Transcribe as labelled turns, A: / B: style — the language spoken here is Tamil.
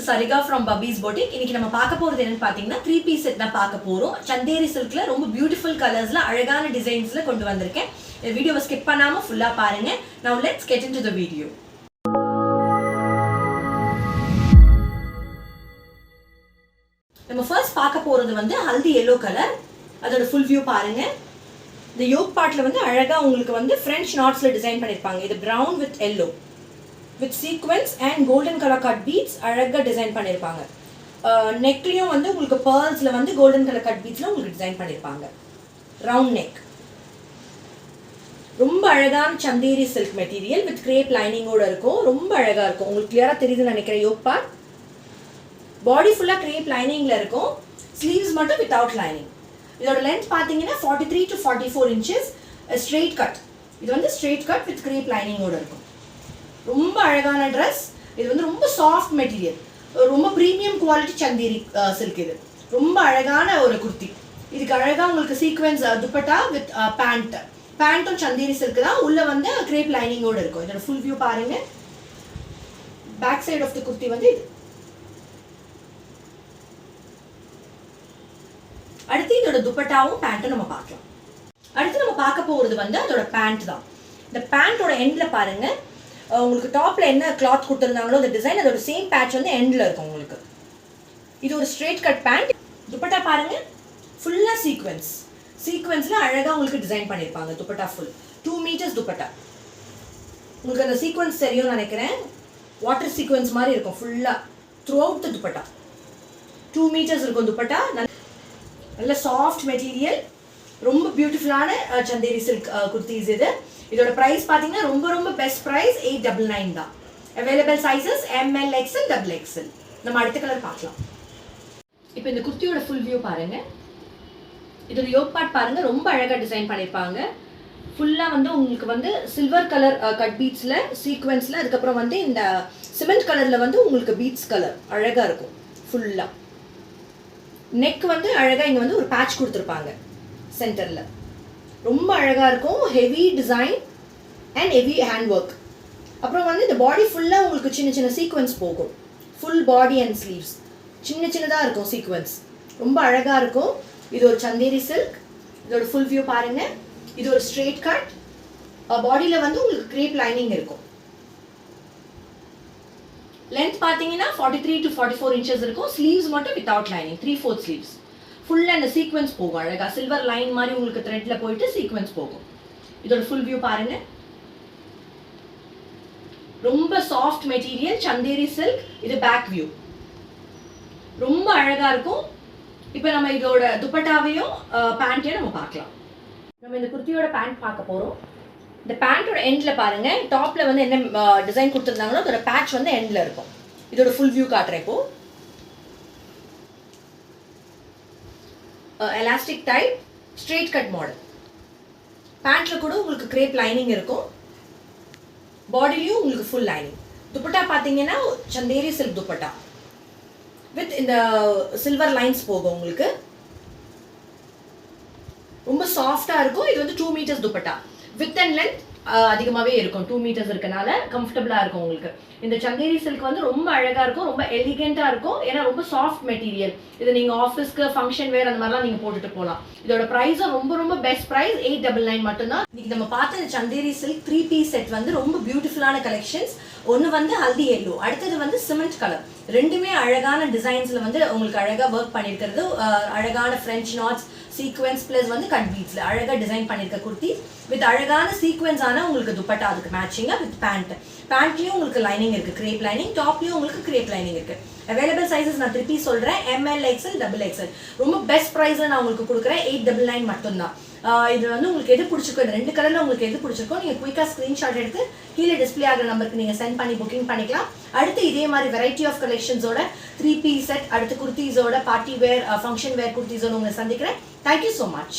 A: is Sarika from Bubby's Boutique. இன்னைக்கு நம்ம பார்க்க போறது என்னன்னு பாத்தீங்கன்னா 3 piece set தான் பார்க்க போறோம். சந்தேரி silkல ரொம்ப பியூட்டிஃபுல் கலர்ஸ்ல அழகான டிசைன்ஸ்ல கொண்டு வந்திருக்கேன். இந்த வீடியோவை ஸ்கிப் பண்ணாம ஃபுல்லா பாருங்க. Now let's get into the video. நம்ம ஃபர்ஸ்ட் பார்க்க போறது வந்து ஹல்தி yellow கலர். அதோட full view பாருங்க. இந்த yoke partல வந்து அழகா உங்களுக்கு வந்து French knotsல டிசைன் பண்ணிருப்பாங்க. இது brown with yellow. with sequins and golden color cut beads அழகா டிசைன் பண்ணிருப்பாங்க. நெக்லயும் வந்து உங்களுக்கு pearlsல வந்து golden color cut beadsல உங்களுக்கு டிசைன் பண்ணிருப்பாங்க. round neck. ரொம்ப அழகான Chanderi silk material with crepe lining ஓட இருக்கும். ரொம்ப அழகா இருக்கும். உங்களுக்கு கிளியரா தெரியுதுன்னு நினைக்கிறேன் yoke part. பாடி ஃபுல்லா crepe liningல இருக்கும். sleeves மட்டும் without lining. இதோட length பாத்தீங்கன்னா 43 to 44 inches straight cut. இது வந்து straight cut with crepe lining ஓட இருக்கும். ரொம்ப அழகான Dress. இது வந்து ரொம்ப சாஃப்ட் மெட்டீரியல். ரொம்ப பிரீமியம் குவாலிட்டி சந்தேரி silk இது. ரொம்ப அழகான ஒரு குர்த்தி. இதுக்கு அழகா உங்களுக்கு சீக்வென்ஸ் துப்பட்டா வித் பேண்ட். பேண்ட்டும் சந்தேரி silk தான். உள்ள வந்து crepe lining ஓட இருக்கும். இதோட full view பாருங்க. Back side of the kurti வந்து இது. அடுத்து இதோட துப்பட்டாவும் பேண்ட்டும் நம்ம பார்க்கலாம். அடுத்து நம்ம பார்க்க போறது வந்து அதோட பேண்ட் தான். இந்த பேண்டோட எண்ட்ல பாருங்க. உங்களுக்கு டாப்ல என்ன கிளாத் கொடுத்திருந்தாங்களோ அந்த டிசைன் அதோட சேம் பேட்ச் வந்து எண்ட்ல இருக்கும் உங்களுக்கு. இது ஒரு ஸ்ட்ரெயிட் கட் பேண்ட். துப்பட்டா பாருங்க. ஃபுல்லா சீக்வென்ஸ். சீக்வென்ஸ்ல அழகா உங்களுக்கு டிசைன் பண்ணிருப்பாங்க. Dupatta full 2 meters dupatta. உங்களுக்கு அந்த சீக்வென்ஸ் தெரியும்னு நினைக்கிறேன். வாட்டர் சீக்வென்ஸ் மாதிரி இருக்கும் ஃபுல்லா through out the dupatta. 2 meters இருக்கும் துப்பட்டா. நல்ல சாஃப்ட் மெட்டீரியல். ரொம்ப பியூட்டிஃபுல்லான சந்தேரி silk குர்த்திஸ் இது. இதோட பிரைஸ் பாத்தீங்கன்னா ரொம்ப ரொம்ப பெஸ்ட் பிரைஸ் 899 தான். Available sizes ML XL XXL. நம்ம அடுத்த கலர் பார்க்கலாம். இப்போ இந்த குர்த்தியோட ஃபுல் வியூ பாருங்க. இதோட யோக் பார்ட் பாருங்க. ரொம்ப அழகா டிசைன் பண்ணிருப்பாங்க. ஃபுல்லா வந்து உங்களுக்கு வந்து சில்வர் கலர் கட் பீட்ஸ்ல சீக்வென்ஸ்ல அதுக்கப்புறம் வந்து இந்த சிமெண்ட் கலர்ல வந்து உங்களுக்கு பீட்ஸ் கலர் அழகா இருக்கும் ஃபுல்லா. நெக் வந்து அழகா இங்க வந்து ஒரு பேட்ச் கொடுத்திருப்பாங்க சென்டர்ல. ரொம்ப அழகா இருக்கும். Heavy design and heavy hand work. அப்புறம் வந்து இந்த பாடி ஃபுல்லா உங்களுக்கு சின்ன சின்ன சீக்வென்ஸ் போகும். ஃபுல் பாடி அண்ட் ஸ்லீவ்ஸ் சின்ன சின்னதா இருக்கும் சீக்வென்ஸ். ரொம்ப அழகா இருக்கும். இது ஒரு சந்தேரி silk. இதோட ஃபுல் வியூ பாருங்க. இது ஒரு ஸ்ட்ரெயிட் கட். பாடியில வந்து உங்களுக்கு crepe lining இருக்கும். லென்த் பாத்தீங்கன்னா 43 to 44 inches இருக்கும். ஸ்லீவ்ஸ் மட்டும் without lining 3/4 sleeves. Full and sequence போகும். அழகா சில்வர் லைன் மாதிரி உங்களுக்கு த்ரெட்ல போயிட்டு சீக்வென்ஸ் போகும். இதோட ஃபுல் வியூ பாருங்க. ரொம்ப சாஃப்ட் மெட்டீரியல் சந்தேரி silk. இது பேக் வியூ. ரொம்ப அழகா இருக்கும். இப்போ நம்ம இதோட துப்பட்டாவையும் பேண்ட்டையும் நம்ம பார்க்கலாம். நம்ம இந்த குர்த்தியோட பேண்ட் பார்க்க போறோம். இந்த பேண்டோட எண்ட்ல பாருங்க. டாப்ல வந்து என்ன டிசைன் கொடுத்திருந்தாங்களோ அதோட பேட்ச் வந்து எண்ட்ல இருக்கும். இதோட ஃபுல் வியூ காட்டுறேன் இப்போ. Elastic type straight cut model. பேண்ட்ல கூட உங்களுக்கு crepe lining இருக்கும். பாடிலயும் உங்களுக்கு ஃபுல் லைனிங். துப்பட்டா பாத்தீங்கன்னா சந்தேரி silk துப்பட்டா வித் இந்த சில்வர் லைன்ஸ் போகும் உங்களுக்கு. ரொம்ப சாஃப்டா இருக்கும். இது வந்து 2 meters dupatta. Width and length அதிகமாவே இருக்கும். 2 meters இருக்கனால கம்ஃபர்டபுளா இருக்கும் உங்களுக்கு. இந்த சந்தேரி silk வந்து ரொம்ப அழகா இருக்கும். ரொம்ப எலிகென்ட்டா இருக்கும். ஏன்னா ரொம்ப சாஃப்ட் மெட்டீரியல். இது நீங்க ஆஃபீஸ்க்கு ஃபங்க்ஷன் வேர் அந்த மாதிரிலாம் நீங்க போட்டுட்டு போகலாம். இதோட பிரைஸும் ரொம்ப ரொம்ப பெஸ்ட் பிரைஸ் 899 மட்டும்தான். இன்னைக்கு நம்ம பார்த்த இந்த சந்தேரி silk 3 piece set வந்து ரொம்ப பியூட்டிஃபுல்லான கலெக்ஷன்ஸ். ஒன்னு வந்து ஹல்தி yellow, அடுத்தது வந்து சிமெண்ட் கலர். ரெண்டுமே அழகான டிசைன்ஸ்ல வந்து உங்களுக்கு அழகா ஒர்க் பண்ணிருக்கிறது. அழகான French knots சீக்வென்ஸ் பிளஸ் வந்து கட் பீட்ஸ்ல அழகா டிசைன் பண்ணிருக்க குர்த்தி வித் அழகான சீக்வென்ஸ் ஆன உங்களுக்கு துப்பட்டா அதுக்கு மேட்சிங்கா வித் பேண்ட். பேண்ட்லயும் உங்களுக்கு லைனிங் இருக்கு. crepe lining. டாப்லயும் உங்களுக்கு crepe lining இருக்கு. அவைலபிள் சைஸஸ் நான் திருப்பி சொல்றேன். ML XL XXL. ரொம்ப பெஸ்ட் பிரைஸ்ல நான் உங்களுக்கு கொடுக்குறேன் 899 மட்டும்தான். இது வந்து உங்களுக்கு எது பிடிச்சிருக்கோ இந்த 2 கலர்ல உங்களுக்கு எது பிடிச்சிருக்கோ நீங்க குயிக்கா ஸ்கிரீன்ஷாட் எடுத்து கீழே டிஸ்ப்ளே ஆகிற நம்பருக்கு நீங்க சென்ட் பண்ணி புக்கிங் பண்ணிக்கலாம். அடுத்து இதே மாதிரி வெரைட்டி ஆஃப் கலெக்ஷன்ஸோட 3 piece set அடுத்து குர்த்திஸோட பார்ட்டி வேர் ஃபங்க்ஷன் வேர் குர்த்திஸோட உங்களை சந்திக்கிறேன். Thank you so much.